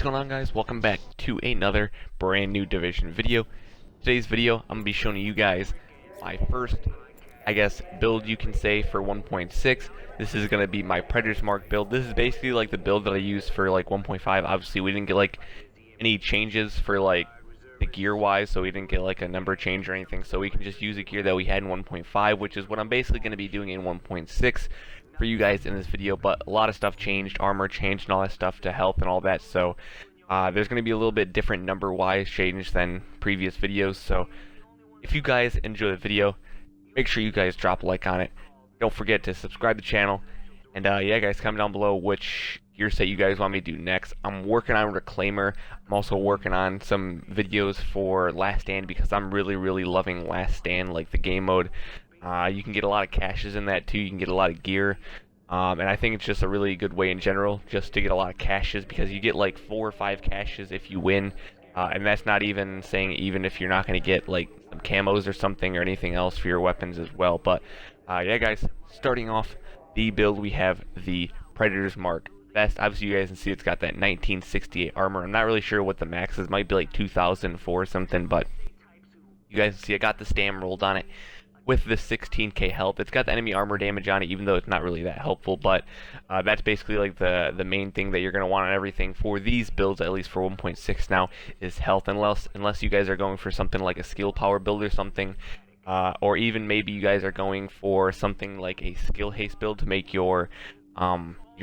What's going on, guys? Welcome back to another brand new Division video. Today's video, I'm going to be showing you guys my first, build you can say for 1.6. This is going to be my Predator's Mark build. This is basically like the build that I used for like 1.5. Obviously, we didn't get like any changes for like the gear wise, so we didn't get like a number change or anything. So we can just use the gear that we had in 1.5, which is what I'm basically going to be doing in 1.6. for you guys in this video. But a lot of stuff changed, armor changed and all that stuff to health and all that, so there's going to be a little bit different number wise change than previous videos. So if you guys enjoy the video, make sure you guys drop a like on it. Don't forget to subscribe to the channel, and yeah guys, comment down below which gear set you guys want me to do next. I'm working on Reclaimer. I'm also working on some videos for Last Stand because I'm really loving Last Stand, like the game mode. You can get a lot of caches in that too. You can get a lot of gear, and I think it's just a really good way in general just to get a lot of caches, because you get like 4 or 5 caches if you win, and that's not even saying even if you're not going to get like some camos or something or anything else for your weapons as well. But yeah guys, starting off the build, we have the Predator's Mark vest. Obviously you guys can see it's got that 1968 armor. I'm not really sure what the max is, might be like 2004 or something, but you guys can see I got the stam rolled on it with the 16k health. It's got the enemy armor damage on it, even though it's not really that helpful, but that's basically like the main thing that you're going to want on everything for these builds, at least for 1.6 now, is health, unless you guys are going for something like a skill power build or something, or even maybe you guys are going for something like a skill haste build to make your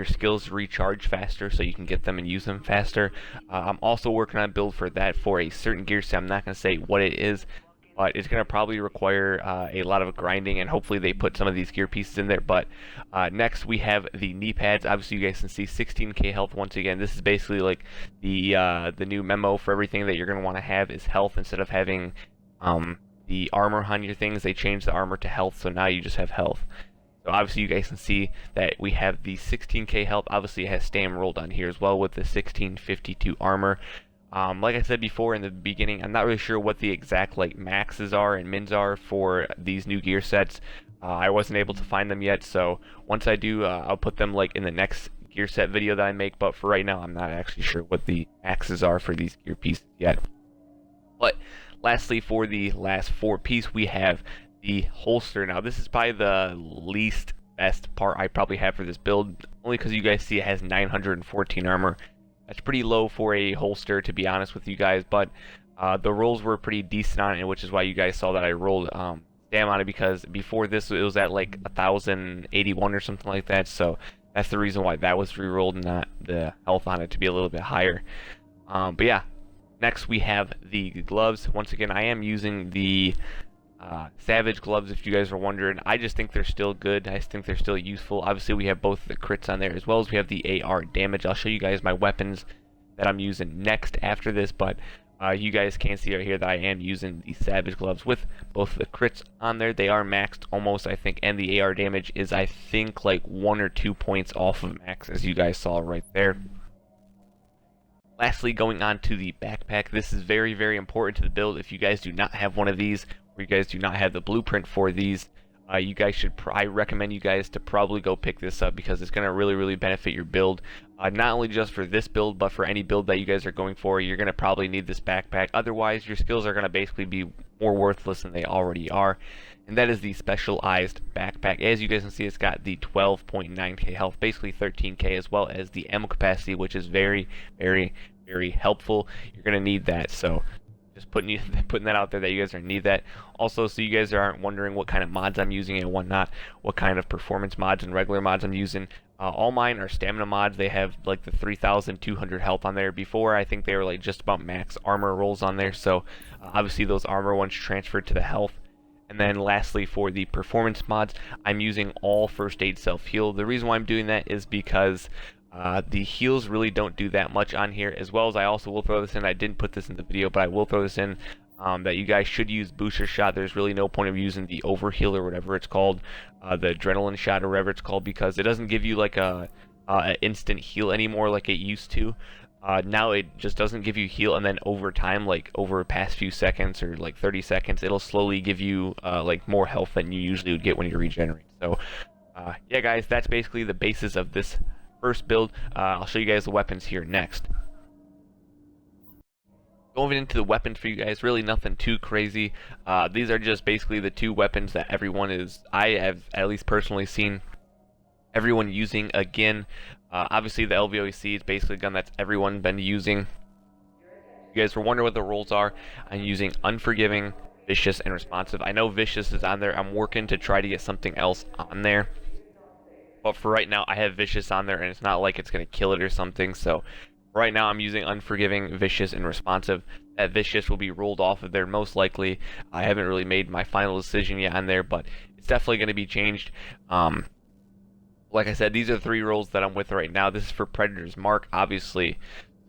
skills recharge faster so you can get them and use them faster. I'm also working on a build for that for a certain gear set. I'm not going to say what it is, but it's going to probably require a lot of grinding, and hopefully they put some of these gear pieces in there. But next we have the knee pads. Obviously you guys can see 16k health once again. This is basically like the new memo for everything that you're going to want to have is health instead of having the armor on your things. They changed the armor to health, so now you just have health. So obviously you guys can see that we have the 16k health. Obviously it has stam rolled on here as well with the 1652 armor. Like I said before in the beginning, I'm not really sure what the exact like maxes are and mins are for these new gear sets. I wasn't able to find them yet, so once I do, I'll put them like in the next gear set video that I make. But for right now, I'm not actually sure what the maxes are for these gear pieces yet. But lastly, for the last 4 piece, we have the holster. Now this is probably the least best part I probably have for this build, only because you guys see it has 914 armor. That's pretty low for a holster, to be honest with you guys, but the rolls were pretty decent on it, which is why you guys saw that I rolled stam on it, because before this it was at like 1081 or something like that, so that's the reason why that was re-rolled and not the health on it to be a little bit higher. But yeah, next we have the gloves. Once again, I am using the Savage gloves, if you guys are wondering. I just think they're still good. I think they're still useful. Obviously we have both the crits on there, as well as we have the AR damage. I'll show you guys my weapons that I'm using next after this, but you guys can see right here that I am using the Savage gloves with both the crits on there. They are maxed almost, I think, and the AR damage is, I think, like 1 or 2 points off of max, as you guys saw right there. Lastly, going on to the backpack. This is very important to the build. If you guys do not have one of these, or you guys do not have the blueprint for these, you guys should, I recommend you guys to probably go pick this up, because it's going to really benefit your build. Not only just for this build, but for any build that you guys are going for, you're going to probably need this backpack. Otherwise, your skills are going to basically be more worthless than they already are. And that is the Specialized backpack. As you guys can see, it's got the 12.9k health, basically 13k, as well as the ammo capacity, which is very helpful. You're going to need that, so just putting that out there that you guys are going to need that. Also, so you guys aren't wondering what kind of mods I'm using and whatnot, what kind of performance mods and regular mods I'm using. All mine are stamina mods. They have like the 3,200 health on there. Before, I think they were like just about max armor rolls on there, so obviously those armor ones transferred to the health. And then lastly, for the performance mods, I'm using all first aid self-heal. The reason why I'm doing that is because the heals really don't do that much on here, as well as I also will throw this in. I didn't put this in the video, but I will throw this in, that you guys should use booster shot. There's really no point of using the overheal or whatever it's called, the adrenaline shot or whatever it's called, because it doesn't give you like a instant heal anymore like it used to. Now it just doesn't give you heal, and then over time, like over past few seconds or like 30 seconds, it'll slowly give you like more health than you usually would get when you regenerate. So yeah guys, that's basically the basis of this first build. I'll show you guys the weapons here next. Going into the weapons for you guys, really nothing too crazy. These are just basically the two weapons that I have at least personally seen everyone using again. Obviously the LVOEC is basically a gun that's everyone been using. You guys were wondering what the roles are. I'm using Unforgiving, Vicious, and Responsive. I know Vicious is on there. I'm working to try to get something else on there. But for right now, I have Vicious on there, and it's not like it's going to kill it or something. So right now, I'm using Unforgiving, Vicious, and Responsive. That Vicious will be rolled off of there most likely. I haven't really made my final decision yet on there, but it's definitely going to be changed. Like I said, these are the 3 roles that I'm with right now. This is for Predator's Mark, obviously.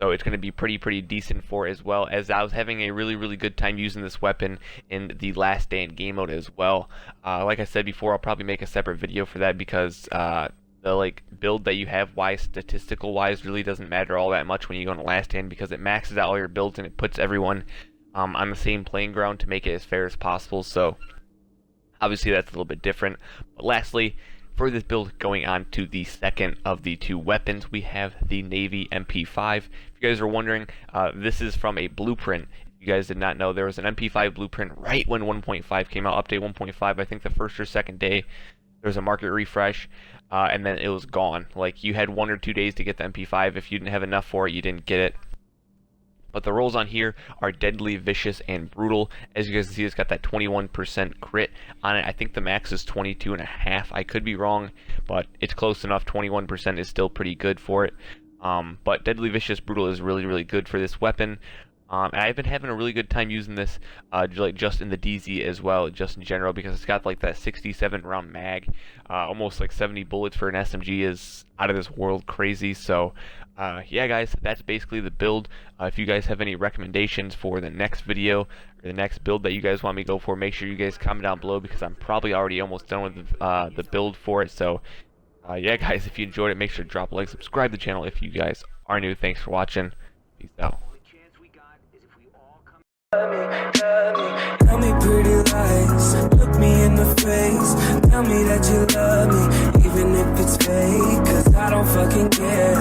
So it's going to be pretty decent for it, as well as I was having a really good time using this weapon in the Last Stand game mode as well. Like I said before, I'll probably make a separate video for that because the build that you have statistical wise really doesn't matter all that much when you go into Last Stand, because it maxes out all your builds and it puts everyone on the same playing ground to make it as fair as possible. So obviously that's a little bit different. But lastly, for this build, going on to the second of the 2 weapons, we have the Navy MP5. If you guys are wondering, this is from a blueprint. If you guys did not know, there was an MP5 blueprint right when 1.5 came out, update 1.5, I think the first or second day. There was a market refresh, and then it was gone. Like, you had 1 or 2 days to get the MP5. If you didn't have enough for it, you didn't get it. But the rolls on here are Deadly, Vicious, and Brutal. As you guys can see, it's got that 21% crit on it. I think the max is 22.5. I could be wrong, but it's close enough. 21% is still pretty good for it. But Deadly, Vicious, Brutal is really good for this weapon. And I've been having a really good time using this just in the DZ as well, just in general, because it's got like that 67 round mag. Almost like 70 bullets for an SMG is out of this world crazy. So yeah guys, that's basically the build. If you guys have any recommendations for the next video or the next build that you guys want me to go for, make sure you guys comment down below, because I'm probably already almost done with the build for it. So yeah guys, if you enjoyed it, make sure to drop a like, subscribe to the channel if you guys are new. Thanks for watching. Peace out. Tell me pretty lies, look me in the face. Tell me that you love me, even if it's fake, 'cause I don't fucking care.